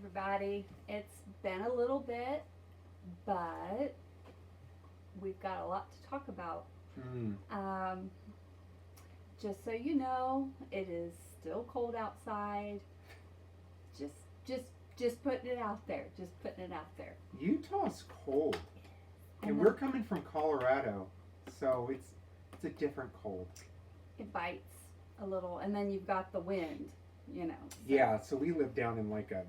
everybody. It's been a little bit, but we've got a lot to talk about. Mm. Um, just so you know, it is still cold outside. Just, just, just putting it out there. Just putting it out there. Utah's cold, and And we're then coming from Colorado, so it's a different cold. it bites a little, and then you've got the wind. You know. So Yeah, so we live down in like a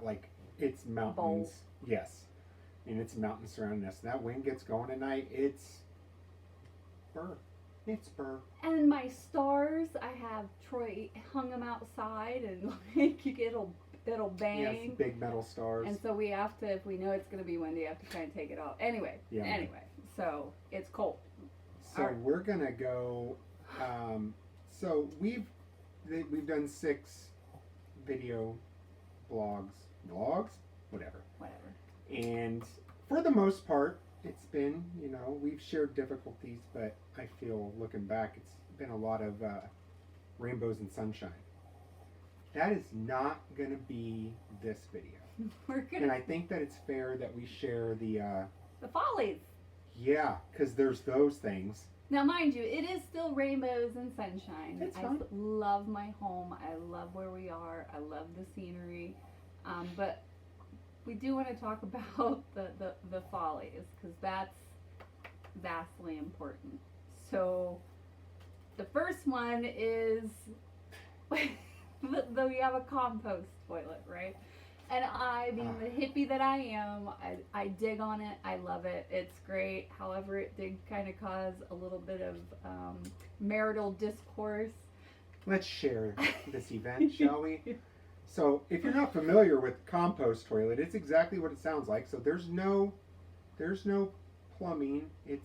like it's bowl. mountains. Yes, and it's mountains surrounding us. And that wind gets going at night. It's burr. It's burr. And my stars, I have Troy hung them outside, and like it'll Yes, bang. big metal stars. And so we have to, if we know it's going to be windy, have to try and take it off. Yeah. Anyway, so it's cold. So Alright. we're gonna go. So we've done 6 video vlogs, whatever. Whatever. And for the most part, it's been, we've shared difficulties, but I feel looking back, it's been a lot of rainbows and sunshine. That is not going to be this video. We're And gonna I think that it's fair that we share the Follies. yeah, because there's those things. Now, mind you, it is still rainbows and sunshine. It's I fine. love my home. I love where we are. I love the scenery. But we do want to talk about the Follies because that's vastly important. So the first one is though you have a compost toilet, right? And I, being the hippie that I am, I dig on it. I love it. It's great. However, it did kind of cause a little bit of marital discourse. Let's share this event, shall we? So, if you're not familiar with compost toilet, it's exactly what it sounds like. So there's no plumbing. It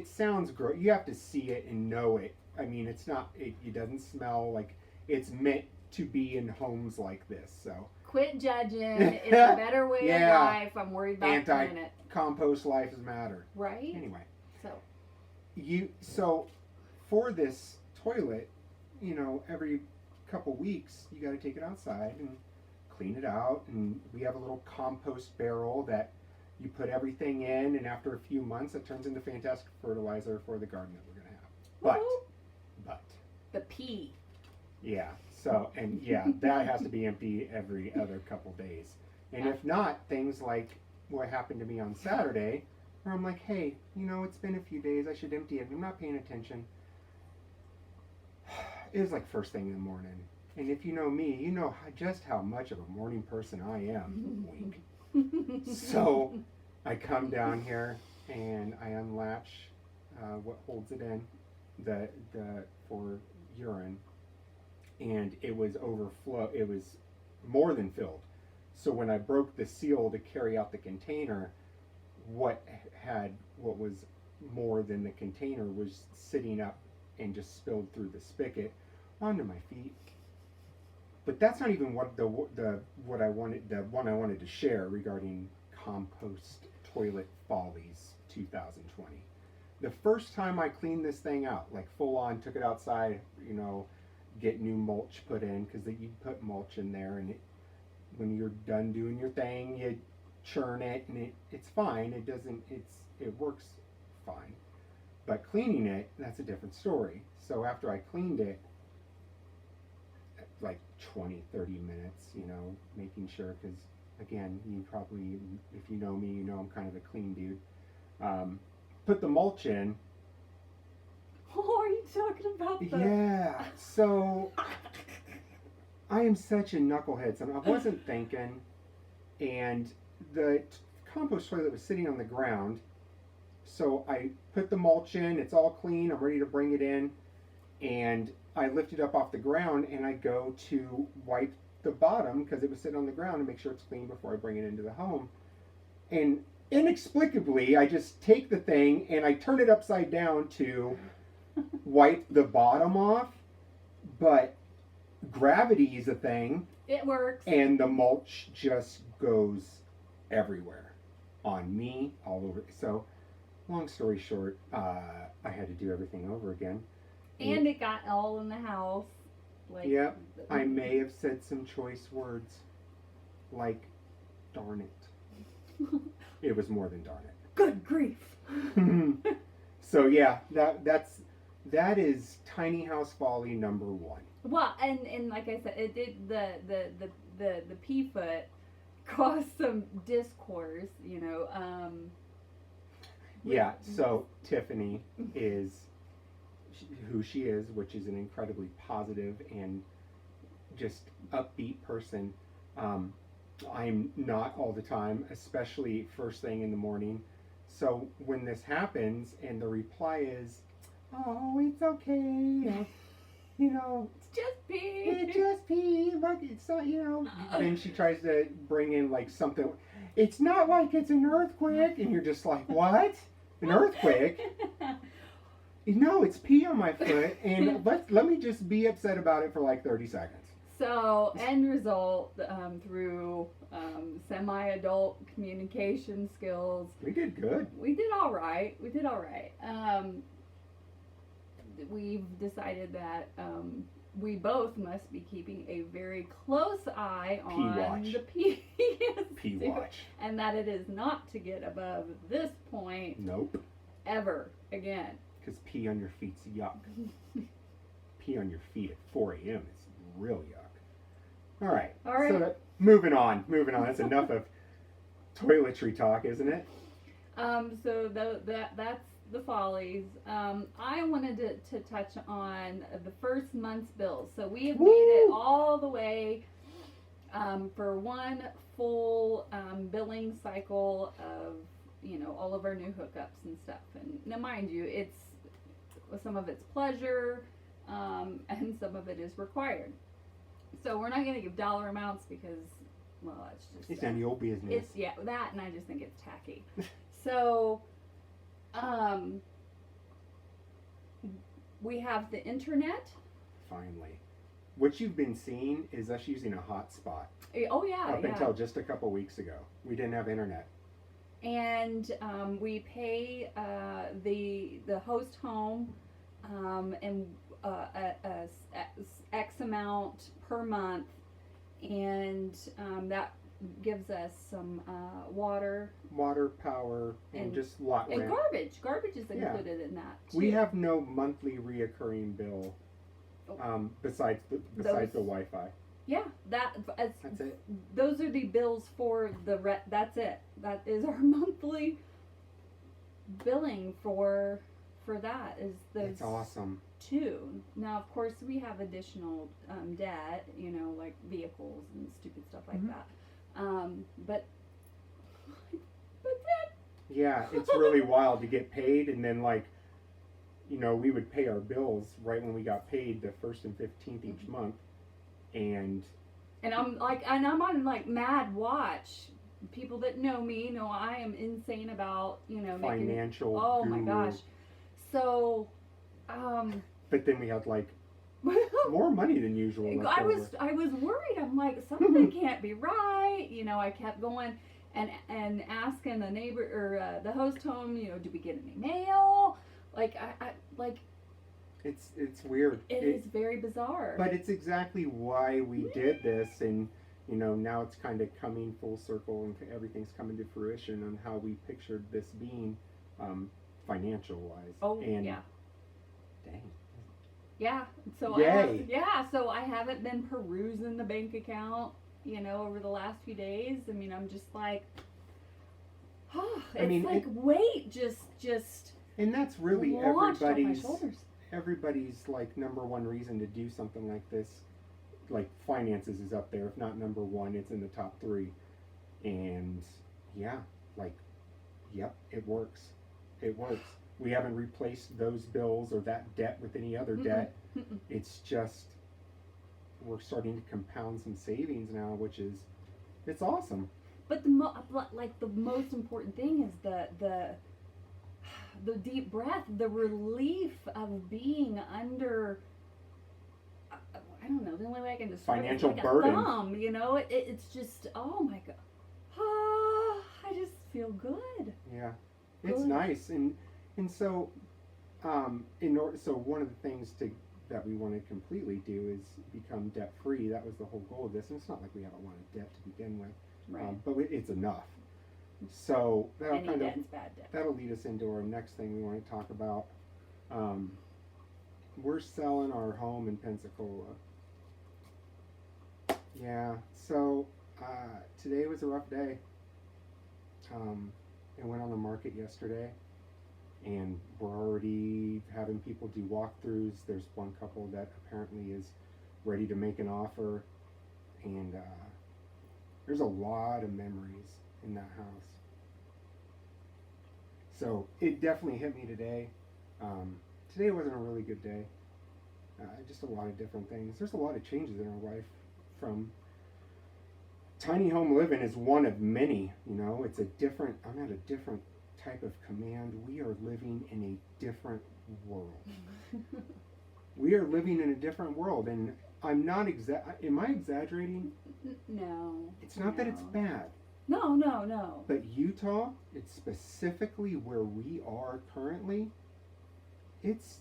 sounds gross. You have to see it and know it. I mean, it's not. It doesn't smell like it's meant to be in homes like this. So Quit judging. It's a better way Yeah. of life. I'm worried about the planet. compost lives matter. Right? Anyway, So, so for this toilet, every couple weeks you got to take it outside and clean it out, and we have a little compost barrel that you put everything in, and after a few months it turns into fantastic fertilizer for the garden that we're going to have. woo-hoo. But The pea. yeah, so and yeah, that has to be empty every other couple days. And if not, things like what happened to me on Saturday, where I'm like, hey, it's been a few days, I should empty it. I'm not paying attention. It was like first thing in the morning. And if you know me, you know just how much of a morning person I am. Wink. So I come down here and I unlatch what holds it in, the for urine, and it was overflow. It was more than filled. So when I broke the seal to carry out the container, what was more than the container was sitting up and just spilled through the spigot onto my feet. But that's not even what what I wanted, the one I wanted to share regarding compost toilet follies 2020. The first time I cleaned this thing out, like full on, took it outside, get new mulch put in, because you put mulch in there, and when you're done doing your thing, you churn it, and it's fine. It works fine. But cleaning it, that's a different story. So after I cleaned it, like 20, 30 minutes, making sure, because again, you probably, if you know me, I'm kind of a clean dude. Put the mulch in. Oh, are you talking about the... Yeah, so I am such a knucklehead. So I wasn't thinking, and the compost toilet was sitting on the ground. So I put the mulch in, it's all clean, I'm ready to bring it in, and I lift it up off the ground and I go to wipe the bottom because it was sitting on the ground and make sure it's clean before I bring it into the home. And inexplicably, I just take the thing and I turn it upside down to wipe the bottom off, but gravity is a thing. It works. And the mulch just goes everywhere on me, all over. So, long story short, I had to do everything over again. And it got all in the house. Like, Yep. I may have said some choice words like darn it. It was more than darn Good grief. it. So yeah, that is Tiny House Folly number 1. Well, and like I said, it did the pea foot caused some discourse, you know. Yeah, so Tiffany is who she is, which is an incredibly positive and just upbeat person. I'm not all the time, especially first thing in the morning. So when this happens and the reply is, "Oh, it's okay," you know, It's just pee. "It just pee, look, it's not," you know. Then she tries to bring in like something. "It's not like it's an earthquake," and you're just like, "What? An earthquake?" No, it's pee on my foot, and let me just be upset about it for like 30 seconds. So, end result, through semi-adult communication skills, We did good. we did all right. We've decided that we both must be keeping a very close eye on watch. the pee. Pee watch. And that it is not to get above this point Nope. ever again. Because pee on your feet's yuck. Pee on your feet at 4 a.m. is real yuck. All right. All right. So moving on. That's enough of toiletry talk, isn't it? So that's the Follies. I wanted to touch on the first month's bills. So we have made it all the way for one full billing cycle of, you know, all of our new hookups and stuff. And now, mind you, it's some of it's pleasure, and some of it is required. So we're not going to give dollar amounts because, well, it's just It's none of your business. it's that, and I just think it's tacky. So, we have the internet. Finally. What you've been seeing is us using a hotspot. Oh yeah, Up until just a couple weeks ago. We didn't have internet. And we pay the host home and X amount per month, and that gives us some water, Power, and just lot and rent. Garbage is included in that too. We have no monthly reoccurring bill besides the Wi-Fi. Yeah, that's it. Those are the bills for the that's it. That is our monthly billing for that is those. It's awesome. 2. Now, of course, we have additional debt, you know, like vehicles and stupid stuff like that. But that. Yeah, it's really wild to get paid, and then like, you know, we would pay our bills right when we got paid, the 1st and 15th each month, and I'm on like mad watch. People that know me know I am insane about, you know, financial. Oh guru. my gosh. So, but then we had like more money than usual. I was worried. I'm like, something can't be right. You know, I kept going and asking the neighbor or the host home, you know, do we get any mail? Like I like. It's weird. It is very bizarre. But it's exactly why we did this, and you know, now it's kind of coming full circle, and everything's coming to fruition on how we pictured this being, financial wise. Oh, and yeah. Dang. Yeah. So Yay. So I haven't been perusing the bank account, you know, over the last few days. I mean, I'm just like, weight just. And that's really launched on my shoulders. Everybody's like number one reason to do something like this, like finances is up there. If not number one, it's in the top 3. And yeah, like, yep, it works. It works. We haven't replaced those bills or that debt with any other debt. It's just, we're starting to compound some savings now, which is, it's awesome. But the most important thing is the deep breath, the relief of being under, I don't know, the only way I can describe financial it is like burden. a thumb, you know, it's just, oh my God. I just feel good. Yeah, it's Good. nice. And so, so one of the things that we want to completely do is become debt free. That was the whole goal of this, and it's not like we have a lot of debt to begin with, Right. but it's enough. So that'll Any kind of debt's bad debt. that'll lead us into our next thing we want to talk about. We're selling our home in Pensacola. Yeah, so today was a rough day. It went on the market yesterday, and we're already having people do walkthroughs. There's one couple that apparently is ready to make an offer, and there's a lot of memories in that house. So it definitely hit me today. Today wasn't a really good day. Just a lot of different things. There's a lot of changes in our life. From tiny home living is one of many. You know, it's a different. I'm at a different type of command. We are living in a different world. We are living in a different world, and I'm not Am I exaggerating? No. It's not that it's bad. No. But Utah, it's specifically where we are currently. It's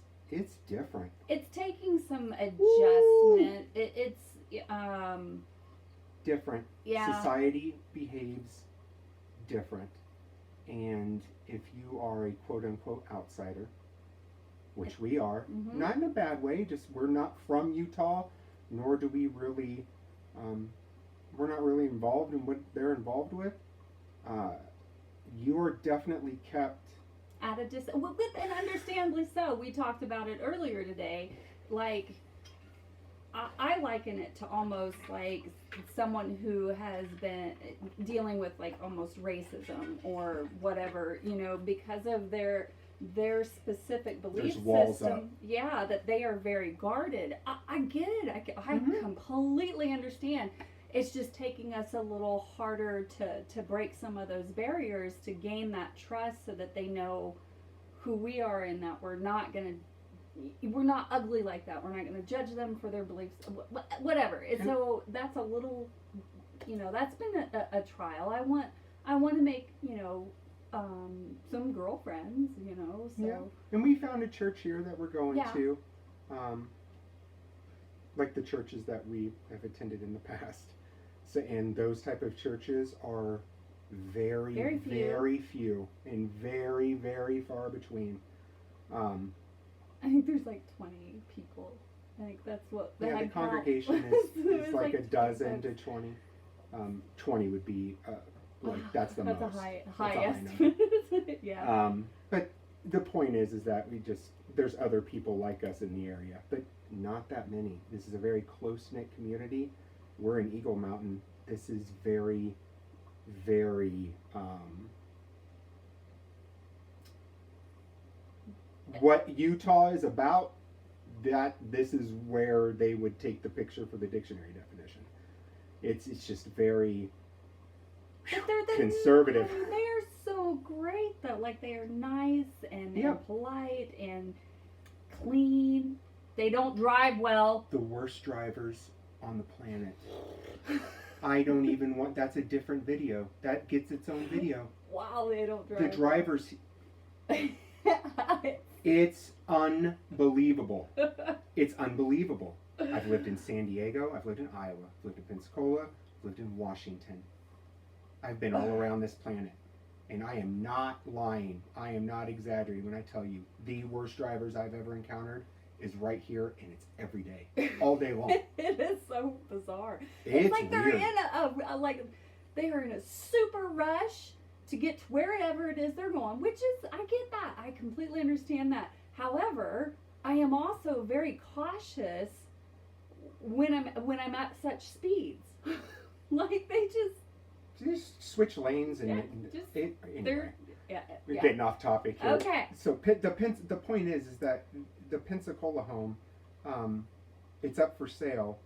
different. It's taking some adjustment. It's Different. Yeah. Society behaves different. And if you are a quote unquote outsider, which we are, not in a bad way, just we're not from Utah, nor do we really, we're not really involved in what they're involved with. You are definitely kept at a distance, and understandably so. We talked about it earlier today. Like, I liken it to almost like someone who has been dealing with like almost racism or whatever, you know, because of their specific belief system. Up. Yeah, that they are very guarded. I get it. I completely understand. It's just taking us a little harder to break some of those barriers to gain that trust, so that they know who we are and that we're not ugly like that. We're not going to judge them for their beliefs, whatever. So that's a little, you know, that's been a trial. I want to make, you know, some girlfriends, you know, so. Yeah. And we found a church here that we're going to, like the churches that we have attended in the past. So, and those type of churches are very few and very, very far between. I think there's like 20 people. I think that's what the the congregation is like a dozen to 20. 20 would be that's the most. That's a high estimate. Yeah. But the point is that there's other people like us in the area, but not that many. This is a very close-knit community. We're in Eagle Mountain. This is very, very what Utah is about. That this is where they would take the picture for the dictionary definition. It's just very conservative. They're so great though. Like, they are nice and they're polite and clean. They don't drive well. The worst drivers on the planet. I don't even want. That's a different video. That gets its own video. Wow, they don't drive. The drivers. It's unbelievable. It's unbelievable. I've lived in San Diego. I've lived in Iowa. I've lived in Pensacola. I've lived in Washington. I've been all around this planet. And I am not lying. I am not exaggerating when I tell you the worst drivers I've ever encountered is right here, and it's every day, all day long. It is so bizarre. It's like they're weird. in like they are in a super rush to get to wherever it is they're going, which is, I get that. I completely understand that. However, I am also very cautious when I'm at such speeds. Like, they just switch lanes and anyway. We're getting off topic here. Okay. So the point is that the Pensacola home, it's up for sale,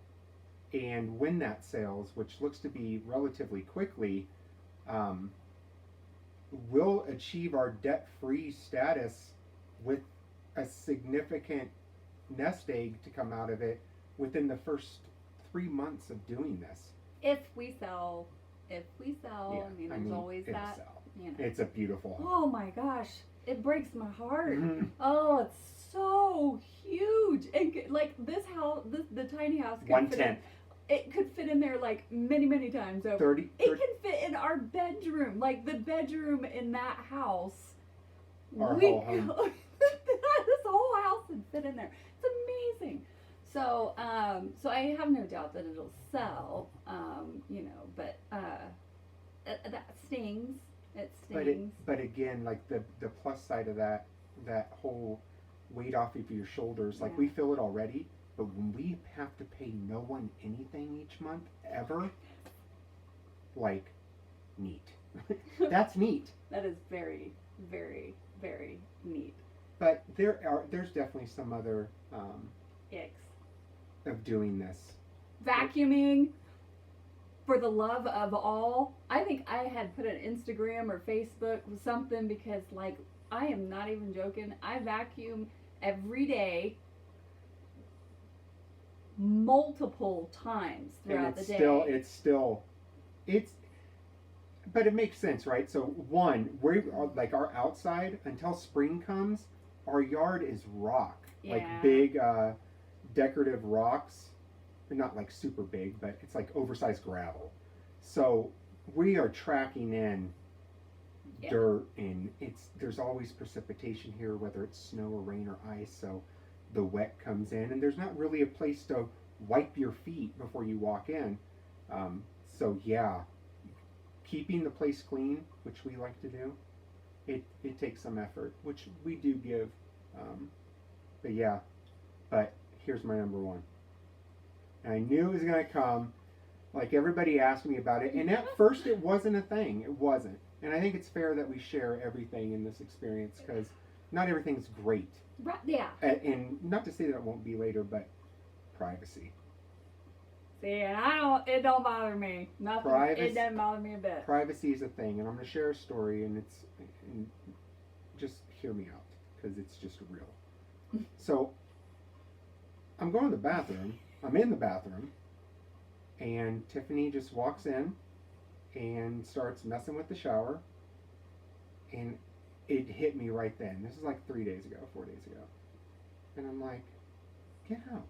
and when that sells, which looks to be relatively quickly, we'll achieve our debt-free status with a significant nest egg to come out of it within the first 3 months of doing this. If we sell, I mean, there's always that. You know. It's a beautiful home. Oh my gosh, it breaks my heart. Mm-hmm. Oh, it's so huge. And like this house, the tiny house could One fit in, tenth. it could fit in there like many, many times over. 30. It can fit in our bedroom, like the bedroom in that house. Our whole home. This whole house would fit in there. It's amazing. So, so I have no doubt that it'll sell. You know, but that stings. It stings. But again, like the plus side of that whole weight off of your shoulders, like we feel it already. But when we have to pay no one anything each month ever, like, neat. That's neat. That is very, very, very neat. But there's definitely some other Icks. of doing this. Vacuuming, for the love of all. I think I had put an Instagram or Facebook or something because, like, I am not even joking. I vacuum every day, multiple times throughout the day. But it makes sense, right? So one, we're like our outside until spring comes, our yard is rock, like big decorative rocks. They're not like super big, but it's like oversized gravel. So we are tracking in dirt, and there's always precipitation here, whether it's snow or rain or ice. So the wet comes in, and there's not really a place to wipe your feet before you walk in. So yeah, keeping the place clean, which we like to do, it takes some effort, which we do give. But here's my number one. And I knew it was going to come. Like, everybody asked me about it, and at first it wasn't a thing. It wasn't. And I think it's fair that we share everything in this experience, because not everything's great. Right, yeah. And not to say that it won't be later, but privacy. See, and it don't bother me. Nothing. It doesn't bother me a bit. Privacy is a thing, and I'm going to share a story, and just hear me out, because it's just real. So, I'm going to the bathroom. I'm in the bathroom, and Tiffany just walks in and starts messing with the shower, and it hit me right then. This is like 4 days ago. And I'm like, get out.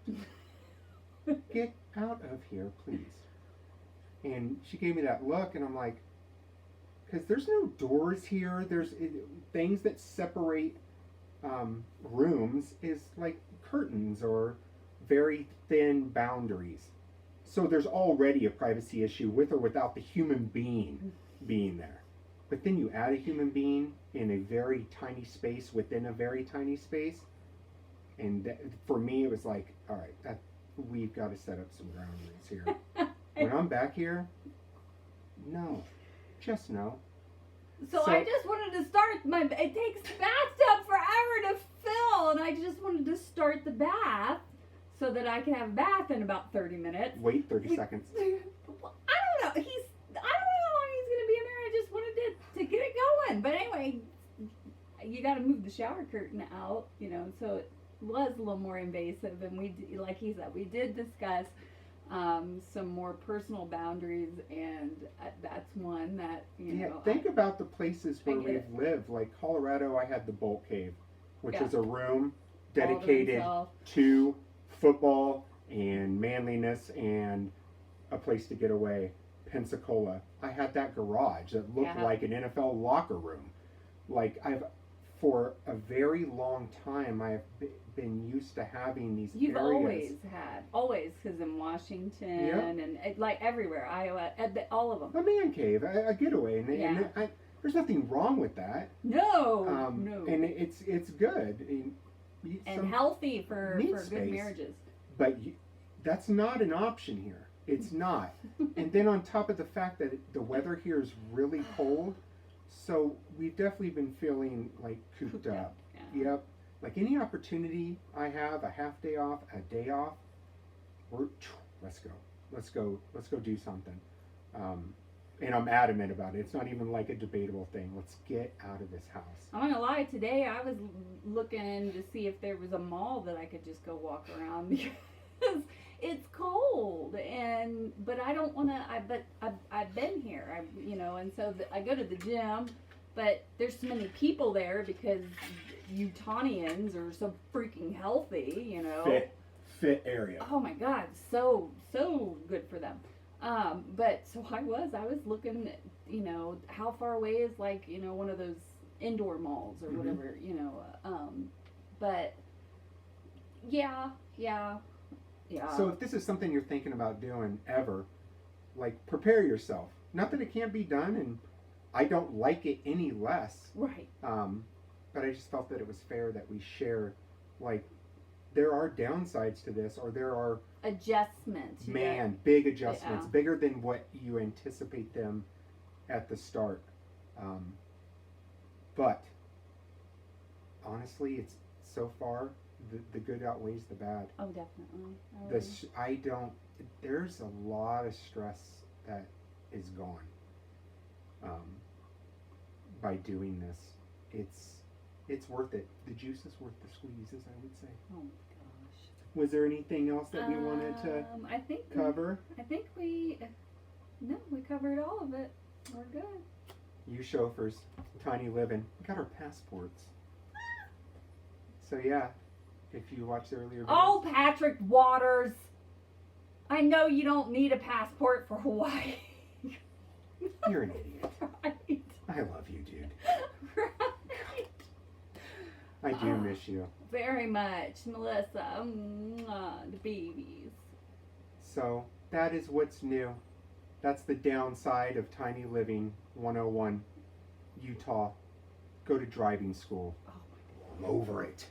Get out of here, please. And she gave me that look, and I'm like, because there's no doors here. There's things that separate rooms is like curtains or very thin boundaries. So there's already a privacy issue with or without the human being being there. But then you add a human being in a very tiny space within a very tiny space. And for me, it was like, all right, we've got to set up some ground rules here. When I'm back here, no. Just no. So I just wanted to start it takes the bathtub forever to fill, and I just wanted to start the bath so that I can have a bath in about 30 minutes. Wait 30 seconds. I don't know. I don't know how long he's going to be in there. I just wanted to get it going. But anyway, you got to move the shower curtain out, so it was a little more invasive. And like he said, we did discuss some more personal boundaries, and that's one that, think about the places where we've lived. Like Colorado, I had the Bolt Cave, which is a room dedicated to football and manliness and a place to get away. Pensacola, I had that garage that looked like an NFL locker room. Like, for a very long time, I've been used to having these You've areas. always, because in Washington and like everywhere, Iowa, all of them. A man cave, a getaway, and there's nothing wrong with that. No, and it's good. And healthy for space. Good marriages. But that's not an option here. It's not. And then on top of the fact that the weather here is really cold, so we've definitely been feeling like cooped up. Yeah. Yep. Like any opportunity I have, a half day off, a day off, let's go do something. And I'm adamant about it. It's not even like a debatable thing. Let's get out of this house. I'm not gonna lie, today I was looking to see if there was a mall that I could just go walk around because it's cold, but I don't want to. I've been here, and so I go to the gym, but there's so many people there because Utahnians are so freaking healthy, you know. Fit area. Oh my God, so good for them. But so I was looking at, you know, how far away is, like, you know, one of those indoor malls or whatever, you know. But yeah. So if this is something you're thinking about doing ever, like, prepare yourself. Not that it can't be done, and I don't like it any less. Right. But I just felt that it was fair that we share, like, there are downsides to this, or there are Adjustments. big adjustments, Yeah. bigger than what you anticipate them at the start. But honestly, it's so far the good outweighs the bad. Oh, definitely. There's a lot of stress that is gone by doing this. It's worth it. The juice is worth the squeeze, as I would say. Oh my gosh. Was there anything else that we wanted to I think cover? we covered all of it. We're good. Ulshoeffers, tiny living. We got our passports. So yeah, if you watched the earlier videos. Oh, Patrick Waters. I know you don't need a passport for Hawaii. You're an idiot. Right. I love you, dude. Right. I do miss you. Very much, Melissa. The babies. So that is what's new. That's the downside of Tiny Living 101, Utah. Go to driving school. Oh my God. I'm over it.